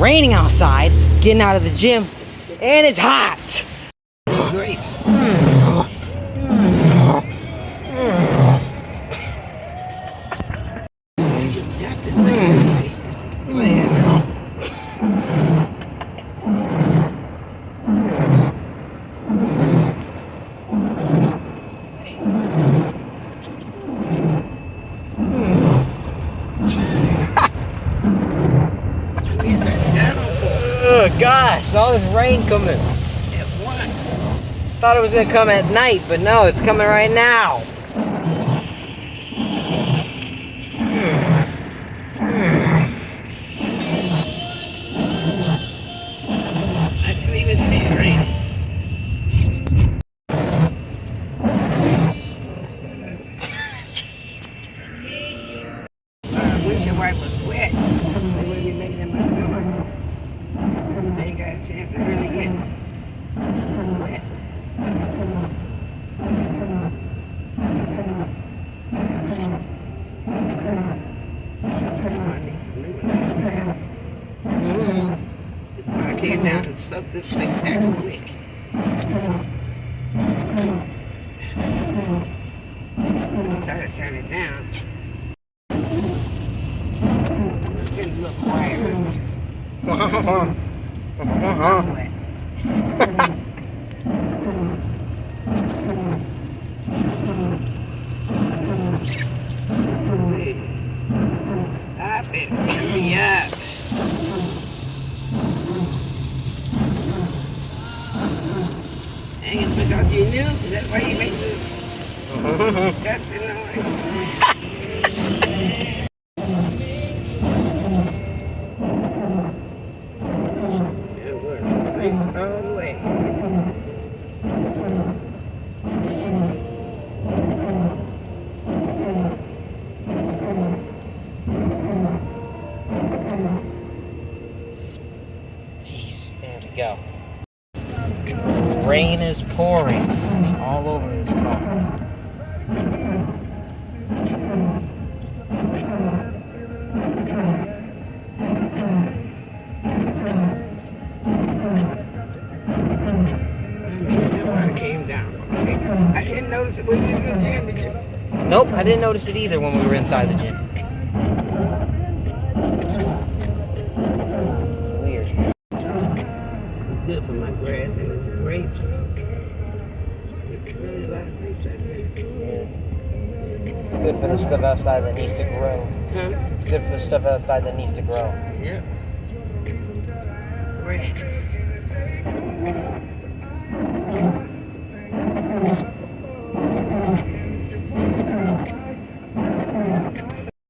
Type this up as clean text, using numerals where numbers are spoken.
raining outside, getting out of the gym, and it's hot. Great. Got this thing. Oh gosh, all this rain coming. At once. Thought it was gonna come at night, but no, it's coming right now. I didn't even see it raining. I wish your wife was wet. They would be making that much noise. I ain't got a chance to really get wet. I need some new This car came down and sucked this place back quick. Try to turn it down. It's getting a little quieter. Stop it. Hurry up. Dang it, took off your new? That's why you make this disgusting noise. It works all the way. Jeez, there we go. Rain is pouring all over this car. Came down. I didn't notice it when you were in the gym, did you? Nope, I didn't notice it either when we were inside the gym. Weird. Good for my grass and the grapes. It's really a lot of grapes out there. Yeah. It's good for the stuff outside that needs to grow. Huh? It's good for the stuff outside that needs to grow. Yep. Grass.